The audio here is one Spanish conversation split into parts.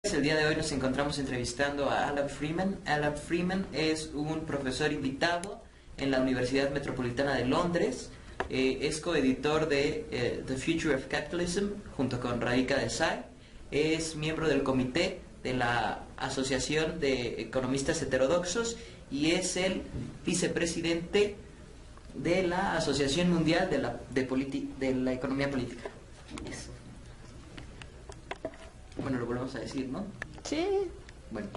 El día de hoy nos encontramos entrevistando a Alan Freeman. Alan Freeman es un profesor invitado en la Universidad Metropolitana de Londres. Es coeditor de The Future of Capitalism junto con Radhika Desai. Es miembro del comité de la Asociación de Economistas Heterodoxos y es el vicepresidente de la Asociación Mundial de la Economía Política. Eso. Bueno, lo volvemos a decir, ¿no? Sí. Bueno,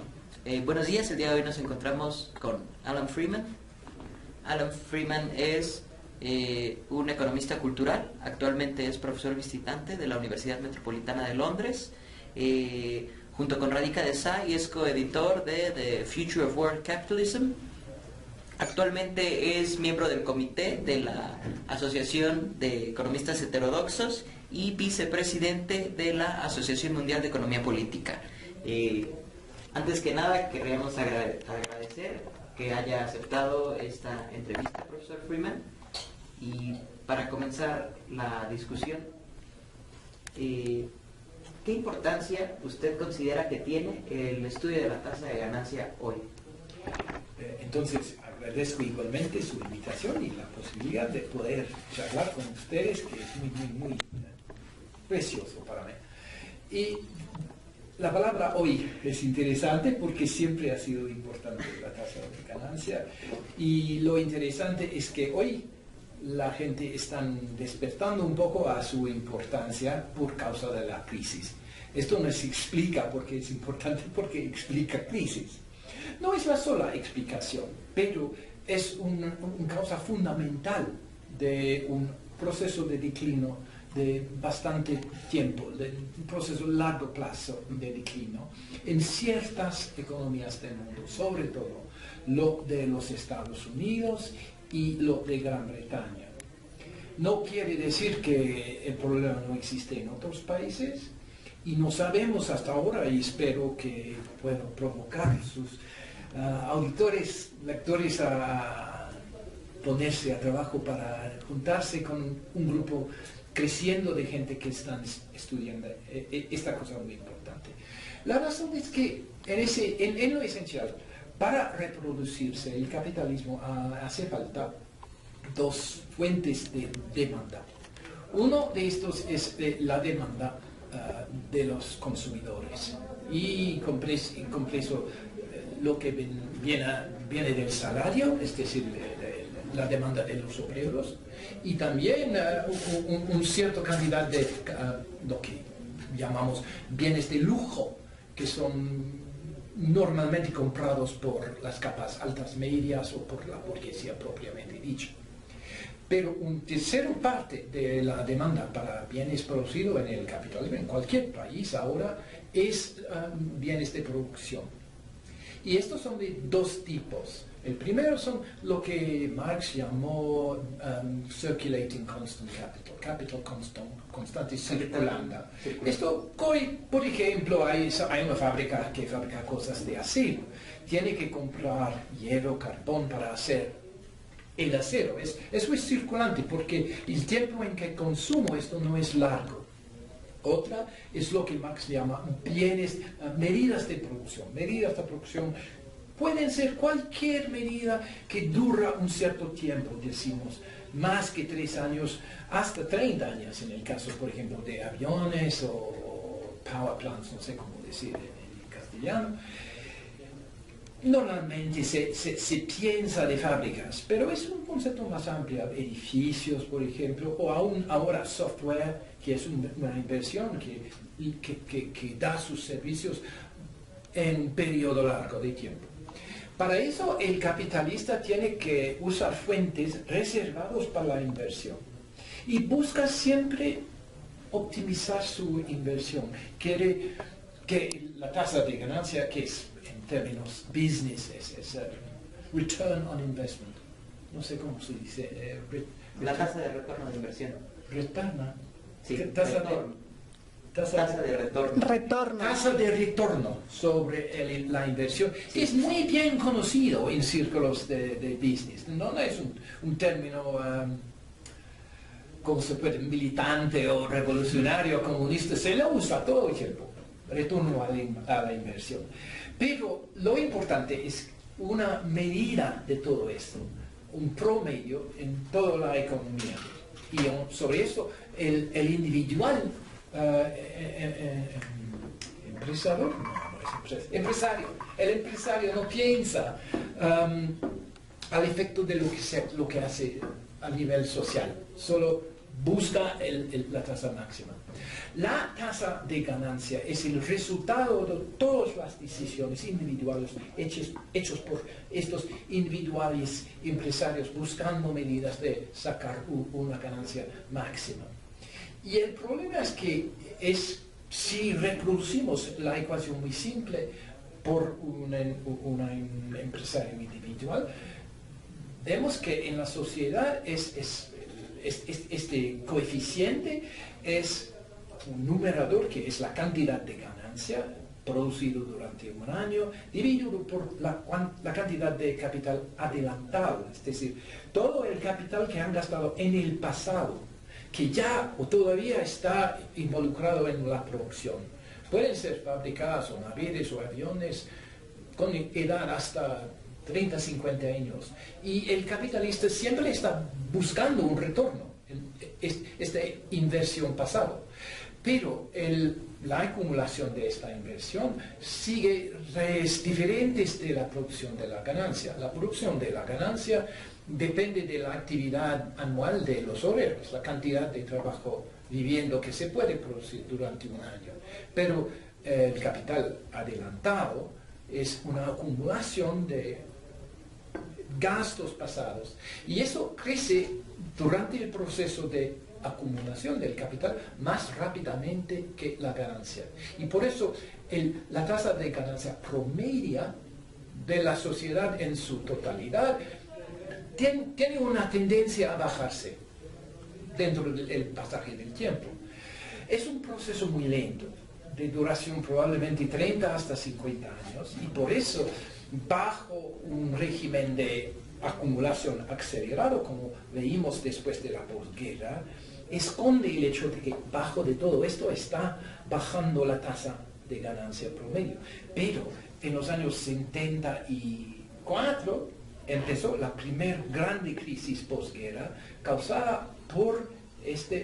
buenos días. El día de hoy nos encontramos con Alan Freeman. Alan Freeman es un economista cultural. Actualmente es profesor visitante de la Universidad Metropolitana de Londres. Junto con Radhika Desai es coeditor de The Future of World Capitalism. Actualmente es miembro del comité de la Asociación de Economistas Heterodoxos y vicepresidente de la Asociación Mundial de Economía Política. Antes que nada, querríamos agradecer que haya aceptado esta entrevista, profesor Freeman. Y para comenzar la discusión, ¿qué importancia usted considera que tiene el estudio de la tasa de ganancia hoy? Entonces, agradezco igualmente su invitación y la posibilidad de poder charlar con ustedes, que es muy precioso para mí. Y la palabra hoy es interesante porque siempre ha sido importante la tasa de ganancia, y lo interesante es que hoy la gente está despertando un poco a su importancia por causa de la crisis. Esto no se explica porque es importante, porque explica crisis. No es la sola explicación, pero es una causa fundamental de un proceso de declino de bastante tiempo, de un proceso largo plazo de declino en ciertas economías del mundo, sobre todo lo de los Estados Unidos y lo de Gran Bretaña. No quiere decir que el problema no existe en otros países, y no sabemos hasta ahora, y espero que pueda provocar sus auditores, lectores a ponerse a trabajo para juntarse con un grupo creciendo de gente que están estudiando esta cosa muy importante. La razón es que en lo esencial, para reproducirse el capitalismo hace falta dos fuentes de demanda. Uno de estos es la demanda de los consumidores, y compreso lo que viene del salario, es decir, la demanda de los obreros, y también un cierto cantidad de lo que llamamos bienes de lujo, que son normalmente comprados por las capas altas medias o por la burguesía propiamente dicha. Pero una tercera parte de la demanda para bienes producidos en el capitalismo, en cualquier país ahora, es bienes de producción. Y estos son de dos tipos. El primero son lo que Marx llamó circulating constant capital constante circulante. Esto, hoy, por ejemplo, hay una fábrica que fabrica cosas de acero. Tiene que comprar hierro, carbón para hacer el acero. Eso es circulante porque el tiempo en que consumo esto no es largo. Otra es lo que Marx llama bienes, medidas de producción. Medidas de producción pueden ser cualquier medida que dura un cierto tiempo, decimos, más que 3 años, hasta 30 años, en el caso, por ejemplo, de aviones o power plants, no sé cómo decir en castellano. Normalmente se piensa de fábricas, pero es un concepto más amplio, edificios, por ejemplo, o aún ahora software, que es una inversión que da sus servicios en un periodo largo de tiempo. Para eso el capitalista tiene que usar fuentes reservadas para la inversión y busca siempre optimizar su inversión. Quiere que la tasa de ganancia, que es en términos business, es return on investment. No sé cómo se dice. La tasa de retorno de inversión. ¿Retorno? Sí, Tasa de retorno. Tasa de retorno sobre la inversión. Sí. Es muy bien conocido en círculos de business. No es un término, ¿cómo se puede? Militante o revolucionario, comunista. Se lo usa todo el tiempo. retorno a la inversión. Pero lo importante es una medida de todo esto, un promedio en toda la economía. Y sobre esto, el individual empresario, el empresario no piensa al efecto de lo que hace a nivel social, solo busca la tasa máxima. La tasa de ganancia es el resultado de todas las decisiones individuales hechos por estos individuales empresarios buscando medidas de sacar una ganancia máxima. Y el problema es que si reproducimos la ecuación muy simple por un empresario individual, vemos que en la sociedad este coeficiente es un numerador que es la cantidad de ganancia producido durante un año dividido por la cantidad de capital adelantado, es decir, todo el capital que han gastado en el pasado, que ya o todavía está involucrado en la producción. Pueden ser fabricadas o naves o aviones con edad hasta 30, 50 años. Y el capitalista siempre está buscando un retorno, esta inversión pasada. Pero la acumulación de esta inversión es diferente de la producción de la ganancia. La producción de la ganancia depende de la actividad anual de los obreros, la cantidad de trabajo viviendo que se puede producir durante un año. Pero el capital adelantado es una acumulación de gastos pasados. Y eso crece durante el proceso de acumulación del capital más rápidamente que la ganancia. Y por eso la tasa de ganancia promedia de la sociedad en su totalidad tiene una tendencia a bajarse dentro del pasaje del tiempo. Es un proceso muy lento, de duración probablemente 30 hasta 50 años, y por eso, bajo un régimen de acumulación acelerado, como veímos después de la posguerra, esconde el hecho de que bajo de todo esto está bajando la tasa de ganancia promedio. Pero en los años 74 empezó la primer grande crisis posguerra causada por esta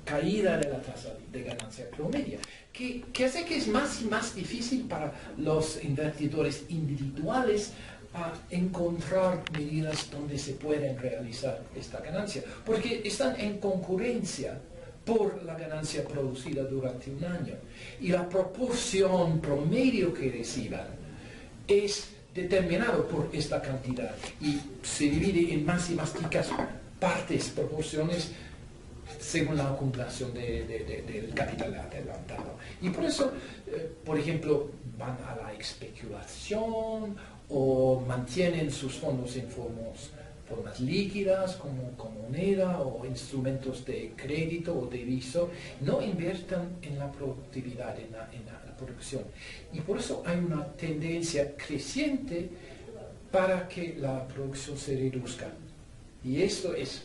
caída de la tasa de ganancia promedio, que hace que es más y más difícil para los invertidores individuales a encontrar medidas donde se pueden realizar esta ganancia, porque están en concurrencia por la ganancia producida durante un año. Y la proporción promedio que reciban es determinado por esta cantidad y se divide en más y más chicas partes, proporciones, según la acumulación del capital adelantado. Y por eso, por ejemplo, van a la especulación o mantienen sus fondos en formas líquidas como moneda o instrumentos de crédito o deviso, no inviertan en la productividad, en la producción. Y por eso hay una tendencia creciente para que la producción se reduzca. Y esto es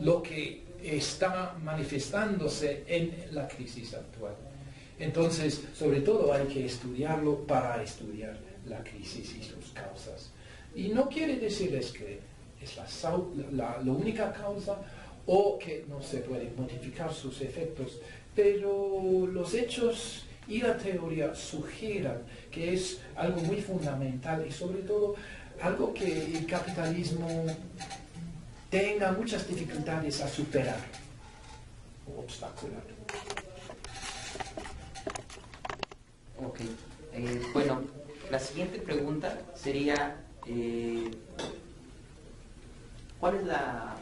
lo que está manifestándose en la crisis actual. Entonces, sobre todo hay que estudiarlo para estudiar la crisis y sus causas. Y no quiere decir que es la única causa o que no se pueden modificar sus efectos, pero los hechos y la teoría sugieren que es algo muy fundamental y sobre todo algo que el capitalismo tenga muchas dificultades a superar o obstacular. Ok. Bueno, la siguiente pregunta sería ¿cuál es la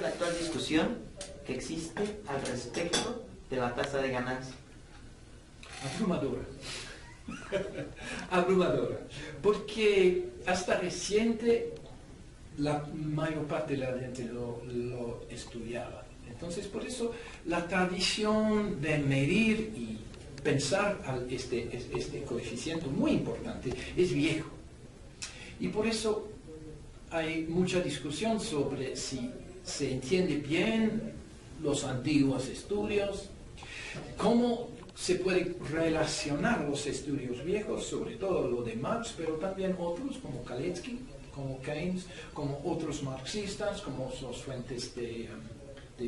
actual discusión que existe al respecto de la tasa de ganancia? Abrumadora. Abrumadora. Porque hasta reciente la mayor parte de la gente lo estudiaba. Entonces, por eso la tradición de medir y pensar este coeficiente muy importante es viejo. Y por eso hay mucha discusión sobre si se entiende bien los antiguos estudios, cómo se puede relacionar los estudios viejos, sobre todo lo de Marx, pero también otros como Kalecki, como Keynes, como otros marxistas, como sus fuentes de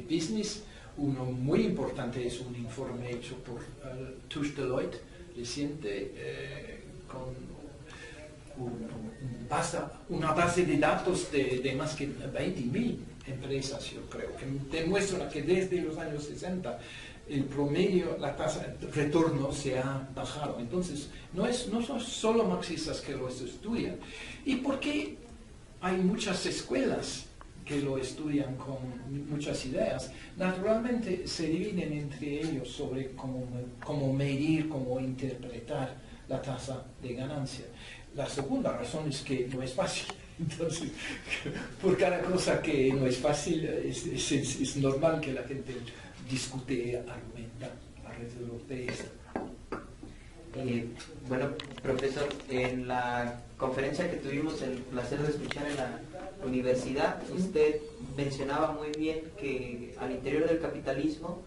business. Uno muy importante es un informe hecho por Touche Deloitte, reciente, con una base de datos de más que 20.000 empresas, yo creo, que demuestra que desde los años 60 el promedio, la tasa de retorno se ha bajado. Entonces, no son solo marxistas que lo estudian. ¿Y por qué hay muchas escuelas que lo estudian con muchas ideas? Naturalmente se dividen entre ellos sobre cómo medir, cómo interpretar la tasa de ganancia. La segunda razón es que no es fácil. Entonces, por cada cosa que no es fácil, es normal que la gente discute, argumenta alrededor de esto. Bueno, profesor, en la conferencia que tuvimos el placer de escuchar en la universidad, usted mencionaba muy bien que al interior del capitalismo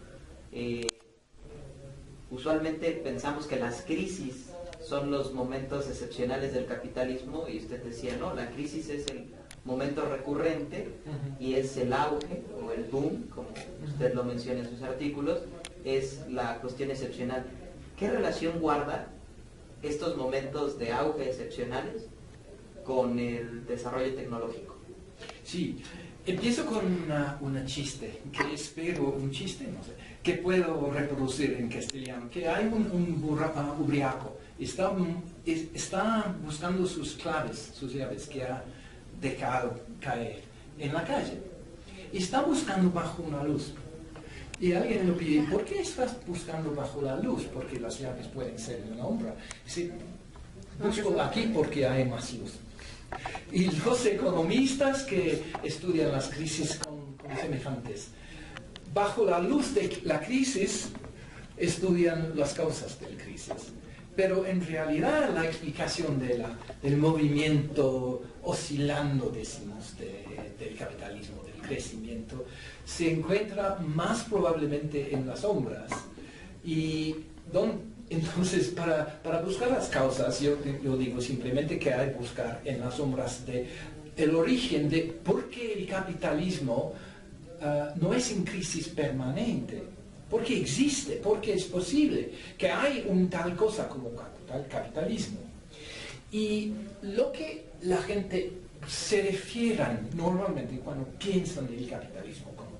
usualmente pensamos que las crisis son los momentos excepcionales del capitalismo, y usted decía, no, la crisis es el momento recurrente y es el auge o el boom, como usted lo menciona en sus artículos, es la cuestión excepcional. ¿Qué relación guarda estos momentos de auge excepcionales con el desarrollo tecnológico? Sí, empiezo con una chiste, que espero, un chiste, no sé, que puedo reproducir en castellano, que hay un ubriaco, está buscando sus claves, sus llaves que ha dejado caer en la calle. Está buscando bajo una luz. Y alguien le pide, ¿por qué estás buscando bajo la luz? Porque las llaves pueden ser en la sombra. Dice, busco aquí porque hay más luz. Y los economistas que estudian las crisis con semejantes, bajo la luz de la crisis, estudian las causas de la crisis. Pero en realidad la explicación del movimiento oscilando, decimos, del capitalismo, del crecimiento, se encuentra más probablemente en las sombras. Y entonces, para buscar las causas, yo digo simplemente que hay que buscar en las sombras el origen de por qué el capitalismo no es en crisis permanente. Porque existe, porque es posible que hay un tal cosa como capitalismo. Y lo que la gente se refieran normalmente cuando piensan del capitalismo como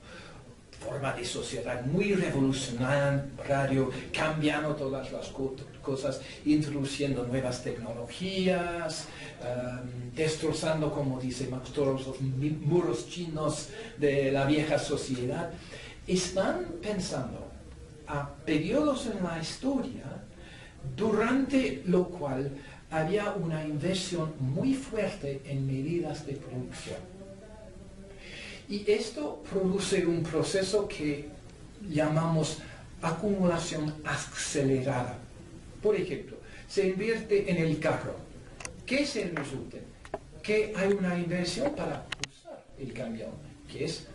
forma de sociedad muy revolucionario, cambiando todas las cosas, introduciendo nuevas tecnologías, destrozando, como dice Max, todos los muros chinos de la vieja sociedad. Están pensando a periodos en la historia durante lo cual había una inversión muy fuerte en medidas de producción. Y esto produce un proceso que llamamos acumulación acelerada. Por ejemplo, se invierte en el carro. ¿Qué es el resultado? Que hay una inversión para usar el camión, que es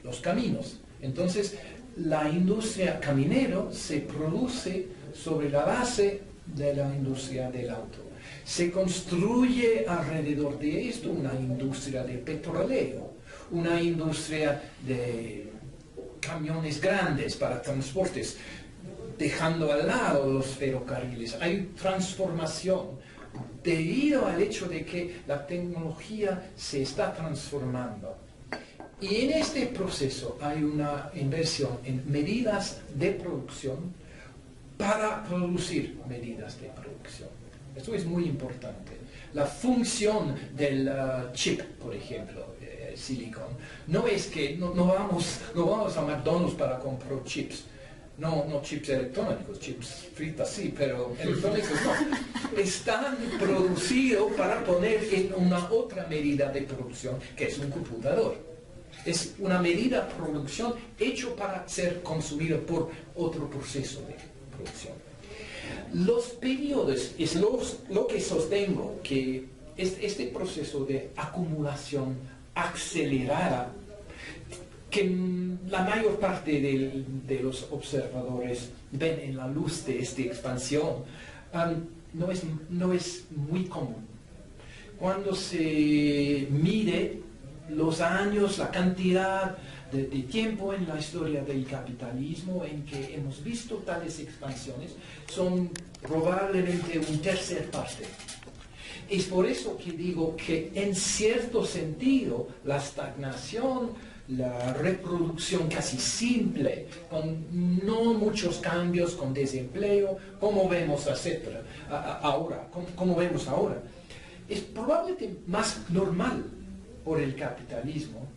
los caminos. Entonces, la industria caminero se produce sobre la base de la industria del auto. Se construye alrededor de esto una industria de petróleo, una industria de camiones grandes para transportes, dejando al lado los ferrocarriles. Hay transformación debido al hecho de que la tecnología se está transformando. Y en este proceso hay una inversión en medidas de producción para producir medidas de producción. Esto es muy importante. La función del chip, por ejemplo, silicon, no es que no vamos a McDonald's para comprar chips. No chips electrónicos, chips fritas sí, pero electrónicos no. Están producidos para poner en una otra medida de producción, que es un computador. Es una medida de producción hecho para ser consumido por otro proceso de producción. Los periodos es lo que sostengo, que este proceso de acumulación acelerada, que la mayor parte de los observadores ven en la luz de esta expansión, no es muy común. Cuando se mide los años, la cantidad de tiempo en la historia del capitalismo en que hemos visto tales expansiones, son probablemente un tercer parte. Es por eso que digo que en cierto sentido la estagnación, la reproducción casi simple, con no muchos cambios, con desempleo, como vemos ahora, como vemos ahora, es probablemente más normal por el capitalismo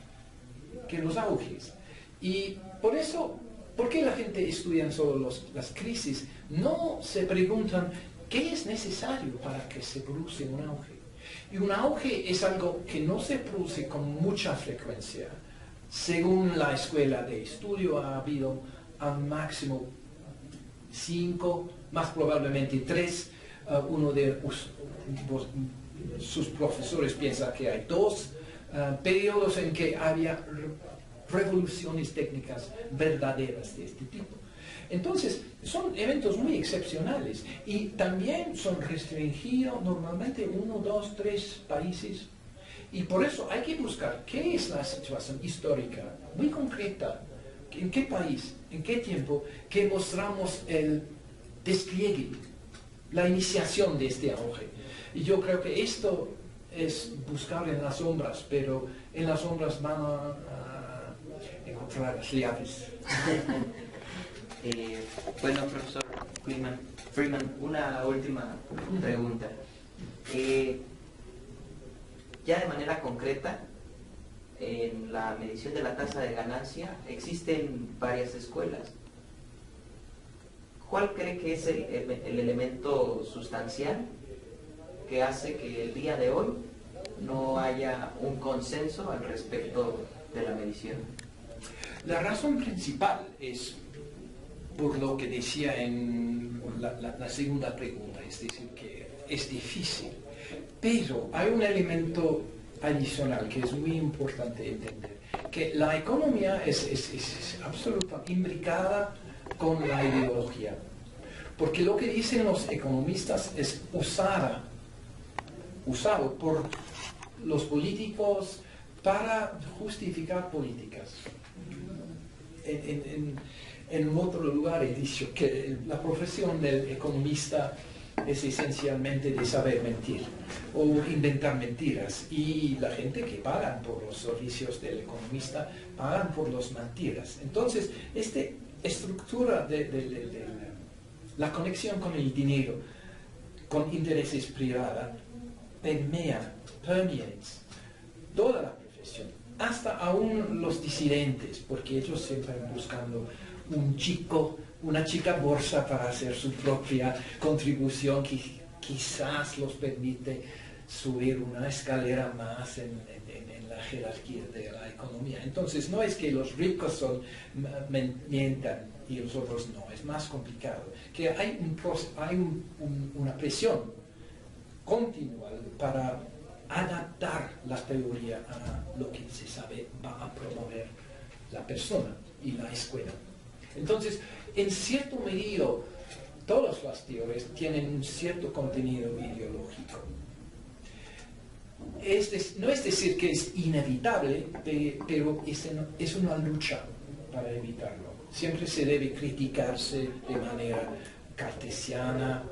que los auges. Y por eso, ¿por qué la gente estudia solo las crisis? No se preguntan qué es necesario para que se produce un auge. Y un auge es algo que no se produce con mucha frecuencia. Según la escuela de estudio ha habido al máximo 5, más probablemente 3. Uno de sus profesores piensa que hay 2 periodos en que había revoluciones técnicas verdaderas de este tipo. Entonces, son eventos muy excepcionales y también son restringidos normalmente 1, 2, 3 países. Y por eso hay que buscar qué es la situación histórica muy concreta, en qué país, en qué tiempo, que mostramos el despliegue, la iniciación de este auge. Y yo creo que esto es buscar en las sombras, pero en las sombras van a encontrar las llaves. Bueno, profesor Freeman, una última pregunta. Ya de manera concreta, en la medición de la tasa de ganancia existen varias escuelas. ¿Cuál cree que es el elemento sustancial que hace que el día de hoy no haya un consenso al respecto de la medición? La razón principal es por lo que decía en la segunda pregunta, es decir, que es difícil. Pero hay un elemento adicional que es muy importante entender, que la economía es absolutamente imbricada con la ideología. Porque lo que dicen los economistas es usado por los políticos para justificar políticas. En otro lugar he dicho que la profesión del economista es esencialmente de saber mentir o inventar mentiras, y la gente que pagan por los servicios del economista pagan por las mentiras. Entonces, esta estructura de la conexión con el dinero, con intereses privados, permeates toda la profesión, hasta aún los disidentes, porque ellos siempre están buscando una chica bolsa para hacer su propia contribución, que quizás los permite subir una escalera más en la jerarquía de la economía. Entonces, no es que los ricos mientan y los otros no, es más complicado. Que hay una presión continua para adaptar la teoría a lo que se sabe va a promover la persona y la escuela. Entonces, en cierto medio, todas las teorías tienen un cierto contenido ideológico. No es decir que es inevitable, pero es una lucha para evitarlo. Siempre se debe criticarse de manera cartesiana,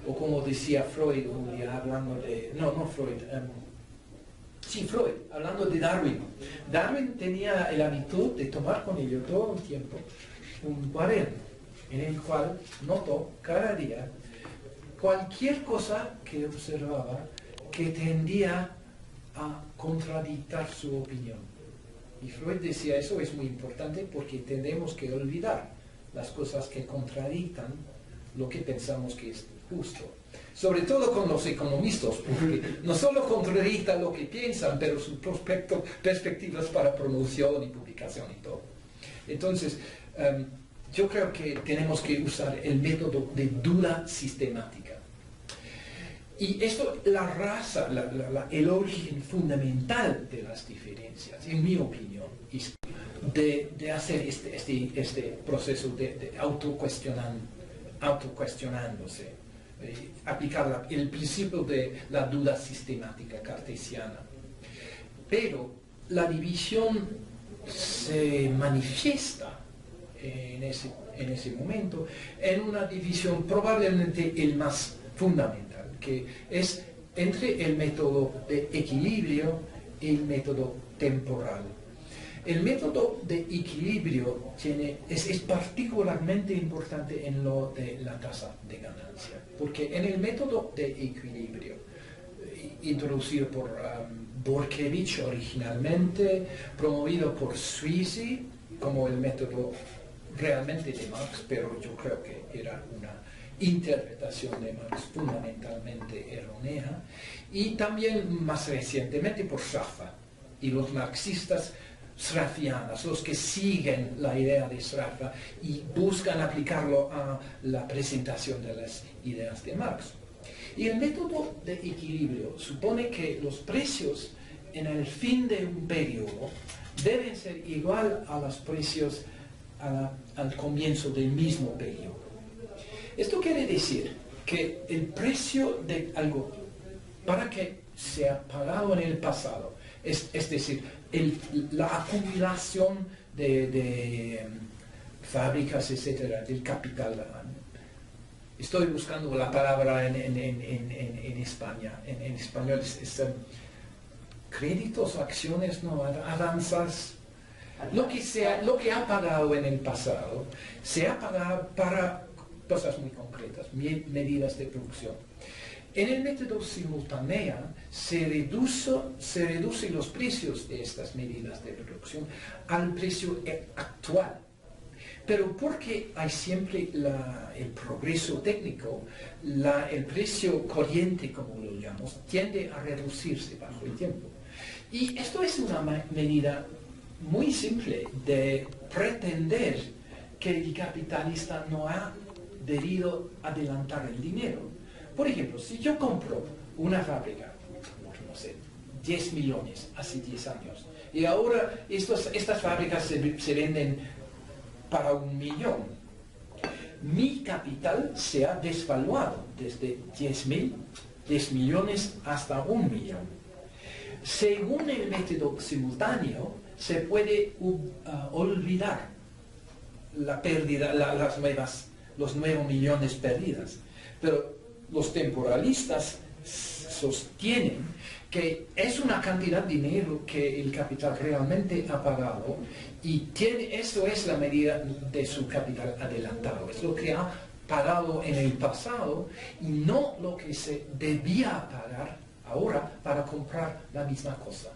o como decía Freud un día hablando de... Freud, hablando de Darwin. Darwin tenía el hábito de tomar con ello todo el tiempo un cuaderno en el cual notó cada día cualquier cosa que observaba que tendía a contradictar su opinión. Y Freud decía, eso es muy importante porque tenemos que olvidar las cosas que contradictan lo que pensamos que es justo. Sobre todo con los economistas, porque no solo contradictan lo que piensan, pero sus perspectivas para promoción y publicación y todo. Entonces, yo creo que tenemos que usar el método de duda sistemática. Y esto, el origen fundamental de las diferencias, en mi opinión, es de hacer este proceso de autocuestionándose, aplicar el principio de la duda sistemática cartesiana. Pero la división se manifiesta en ese momento en una división probablemente el más fundamental, que es entre el método de equilibrio y el método temporal. El método de equilibrio es particularmente importante en lo de la tasa de ganancia, porque en el método de equilibrio, introducido por Borchgrevich originalmente, promovido por Sweezy como el método realmente de Marx, pero yo creo que era una interpretación de Marx fundamentalmente errónea, y también más recientemente por Sraffa y los marxistas sraffianos, los que siguen la idea de Sraffa y buscan aplicarlo a la presentación de las ideas de Marx. Y el método de equilibrio supone que los precios en el fin de un periodo deben ser igual a los precios al comienzo del mismo periodo. Esto quiere decir que el precio de algo, para que sea pagado en el pasado, es decir, la acumulación de fábricas, etcétera, del capital. Estoy buscando la palabra en España. En español es créditos, acciones, no, avanzas. Lo que ha pagado en el pasado, se ha pagado para cosas muy concretas, medidas de producción. En el método simultáneo se reducen los precios de estas medidas de producción al precio actual. Pero porque hay siempre el progreso técnico, el precio corriente, como lo llamamos, tiende a reducirse bajo el tiempo. Y esto es una medida muy simple de pretender que el capitalista no ha debido adelantar el dinero. Por ejemplo, si yo compro una fábrica, no sé, 10 millones hace 10 años, y ahora estas fábricas se venden para 1 millón, mi capital se ha desvaluado desde 10 millones hasta 1 millón. Según el método simultáneo, se puede olvidar la pérdida, los nuevos millones perdidas. Pero los temporalistas sostienen que es una cantidad de dinero que el capital realmente ha pagado, y eso es la medida de su capital adelantado. Es lo que ha pagado en el pasado y no lo que se debía pagar ahora para comprar la misma cosa.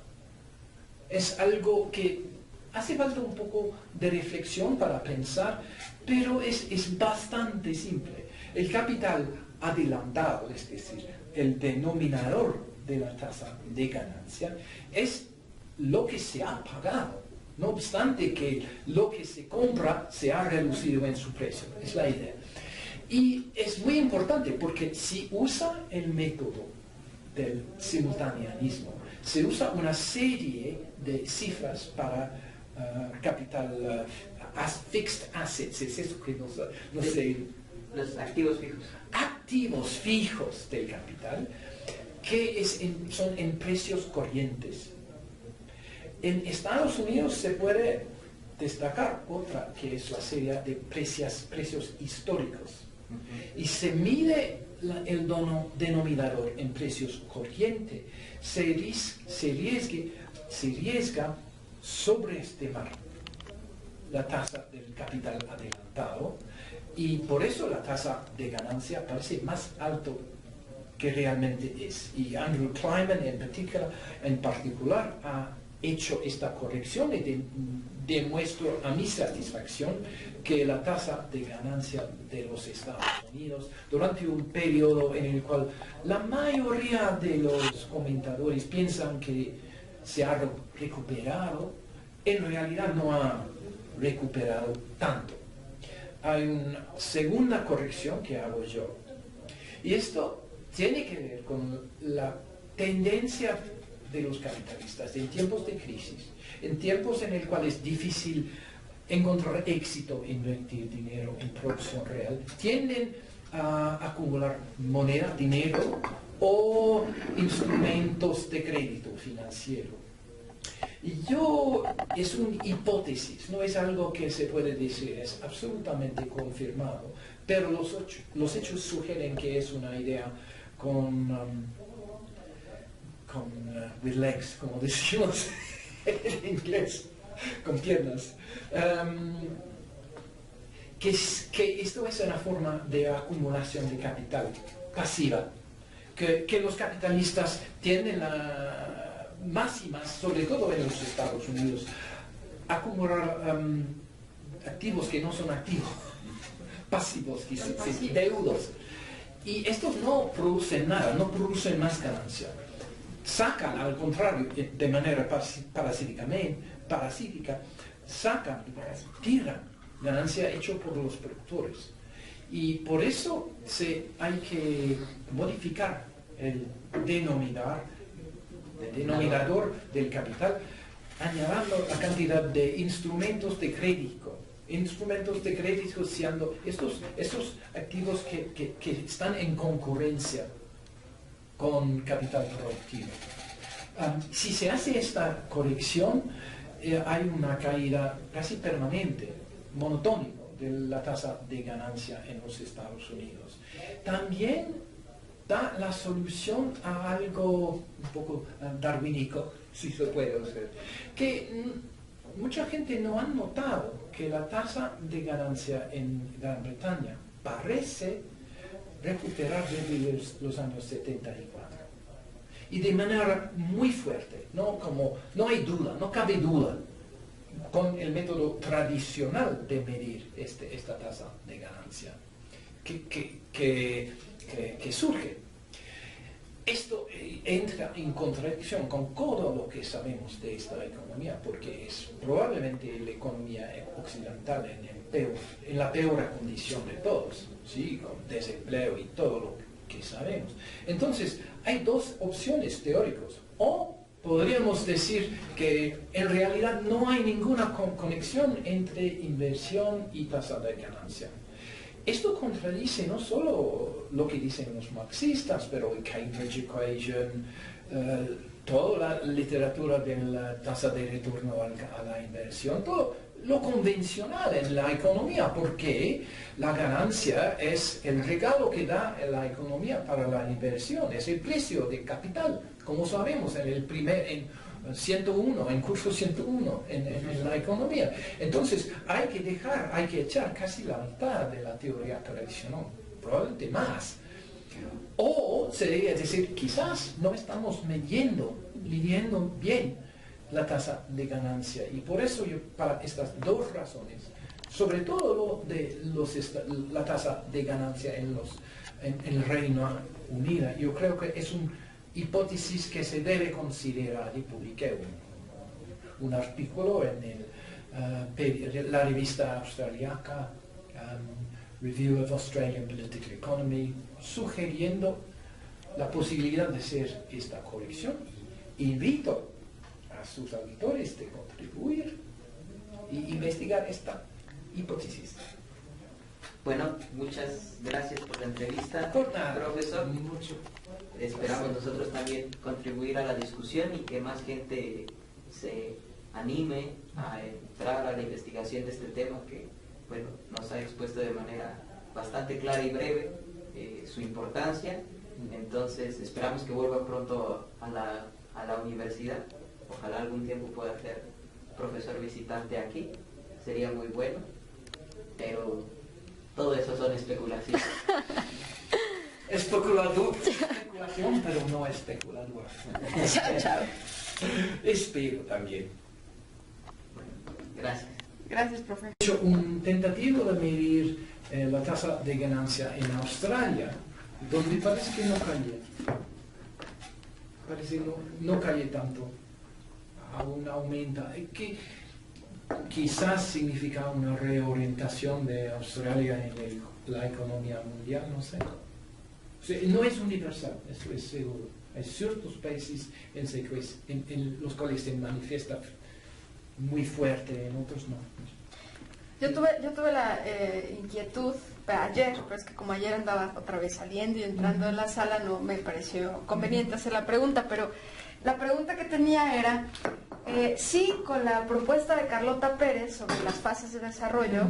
Es algo que hace falta un poco de reflexión para pensar, pero es bastante simple. El capital adelantado, es decir, el denominador de la tasa de ganancia, es lo que se ha pagado, no obstante que lo que se compra se ha reducido en su precio. Es la idea. Y es muy importante porque si usa el método del simultaneismo, se usa una serie de cifras para capital, fixed assets, es eso que no sé. Los activos fijos. Activos fijos del capital, que son en precios corrientes. En Estados Unidos se puede destacar otra, que es la serie de precios históricos. Y se mide el denominador en precios corrientes, se riesga sobreestimar la tasa del capital adelantado, y por eso la tasa de ganancia parece más alto que realmente es. Y Andrew Kleinman en particular ha hecho esta corrección y demuestro a mi satisfacción que la tasa de ganancia de los Estados Unidos, durante un periodo en el cual la mayoría de los comentadores piensan que se ha recuperado, en realidad no ha recuperado tanto. Hay una segunda corrección que hago yo, y esto tiene que ver con la tendencia de los capitalistas en tiempos de crisis, en tiempos en el cual es difícil encontrar éxito, invertir dinero en producción real, tienden a acumular moneda, dinero o instrumentos de crédito financiero. Y es una hipótesis, no es algo que se puede decir, es absolutamente confirmado, pero los hechos sugieren que es una idea with legs, como decimos en inglés, con piernas. Que esto es una forma de acumulación de capital pasiva, que los capitalistas tienden más y más, sobre todo en los Estados Unidos, a acumular activos que no son activos, pasivos, deudos. Y estos no producen nada, no producen más ganancia. Sacan, al contrario, de manera parasítica, sacan, tiran ganancia hecha por los productores. Y por eso hay que modificar el denominador del capital, añadiendo la cantidad de instrumentos de crédito. Instrumentos de crédito siendo estos activos que están en concurrencia con capital productivo. Si se hace esta corrección, hay una caída casi permanente, monotónica, de la tasa de ganancia en los Estados Unidos. También da la solución a algo un poco darwínico, si se puede hacer, que mucha gente no ha notado que la tasa de ganancia en Gran Bretaña parece recuperar desde los años 74. Y de manera muy fuerte, no hay duda, no cabe duda, con el método tradicional de medir esta tasa de ganancia que surge. Esto entra en contradicción con todo lo que sabemos de esta economía, porque es probablemente la economía occidental en la peor condición de todos, ¿sí? Con desempleo y todo lo que sabemos. Entonces, hay dos opciones teóricas. O podríamos decir que en realidad no hay ninguna conexión entre inversión y tasa de ganancia. Esto contradice no solo lo que dicen los marxistas, pero el Cambridge Equation, toda la literatura de la tasa de retorno a la inversión, todo lo convencional en la economía, porque la ganancia es el regalo que da la economía para la inversión, es el precio de capital, como sabemos en curso 101 en la economía. Entonces hay que echar casi la mitad de la teoría tradicional, probablemente más. O sería decir, quizás no estamos midiendo bien la tasa de ganancia. Y por eso para estas dos razones, sobre todo la tasa de ganancia en el Reino Unido, yo creo que es una hipótesis que se debe considerar. Y publiqué un artículo en la revista austriaca Review of Australian Political Economy, sugiriendo la posibilidad de hacer esta corrección. Invito a sus auditores de contribuir e investigar esta hipótesis. Bueno, muchas gracias por la entrevista, Por nada, profesor. mucho. Esperamos nosotros también contribuir a la discusión y que más gente se anime a entrar a la investigación de este tema que, bueno, nos ha expuesto de manera bastante clara y breve su importancia. Entonces esperamos que vuelva pronto a la universidad. Ojalá algún tiempo pueda ser profesor visitante aquí, sería muy bueno, pero todo eso son especulaciones. Especulación, pero no especulador. Chao. Espero también. Bueno, gracias. Gracias, profe. He hecho un tentativo de medir la tasa de ganancia en Australia, donde parece que no cayó. Parece que no cayó tanto. Aún aumenta. Que quizás significa una reorientación de Australia en la economía mundial, no sé. O sea, no es universal, eso es seguro. Hay ciertos países en los cuales se manifiesta muy fuerte, en otros no. Yo tuve la inquietud ayer, pero es que como ayer andaba otra vez saliendo y entrando en la sala, no me pareció conveniente hacer la pregunta, pero la pregunta que tenía era, sí, con la propuesta de Carlota Pérez sobre las fases de desarrollo,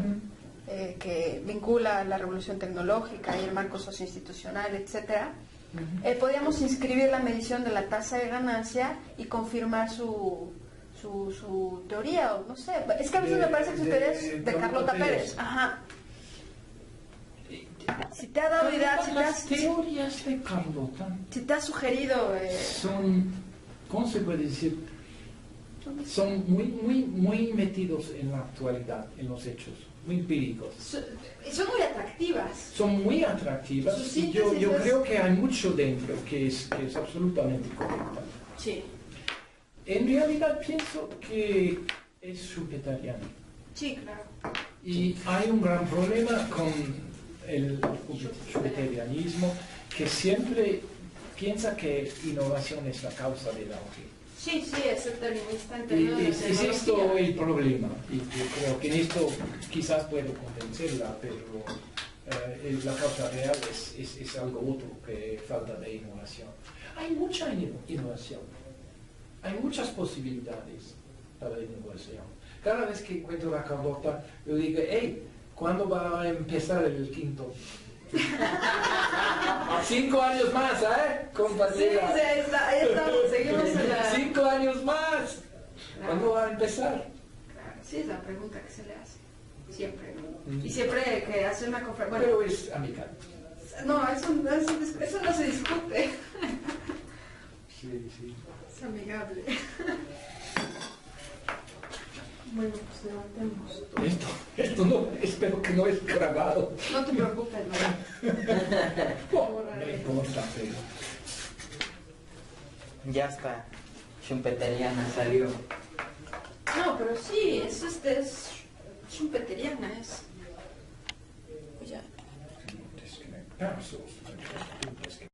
que vincula la revolución tecnológica y el marco socioinstitucional, etcétera, podríamos inscribir la medición de la tasa de ganancia y confirmar su teoría, o no sé, es que a veces me parece que su teoría es de Carlota Pérez. Ajá. Si te ha dado ideas, las teorías de Carlota si te ha sugerido... son, ¿cómo se puede decir? Son muy metidos en la actualidad, en los hechos, muy empíricos. Son muy atractivas. Son muy atractivas y yo creo que hay mucho dentro que es absolutamente correcto. Sí. En realidad pienso que es schumpeteriano. Sí, claro. Y hay un gran problema con el schumpeterianismo, que siempre piensa que innovación es la causa del auge. Sí, es determinista. Y es esto el problema. Y yo creo que en esto quizás puedo convencerla, pero la causa real es algo otro, que falta de innovación. Hay mucha innovación. Hay muchas posibilidades para la innovación. Cada vez que encuentro la Carlota, yo digo, hey, ¿cuándo va a empezar el quinto? 5 años más, compañera? Sí, ahí estamos, seguimos en la... 5 años más. ¿Cuándo va a empezar? Claro, sí, es la pregunta que se le hace. Siempre. Y siempre que hace una conferencia... Bueno, pero es amigable. No, eso no se discute. Sí. Es amigable. Bueno, pues levantemos. Esto no, espero que no es grabado. No te preocupes, no. No importa, pero... Ya está. Schumpeteriana salió. No, pero sí, es schumpeteriana, es... Ya. Desconectarse.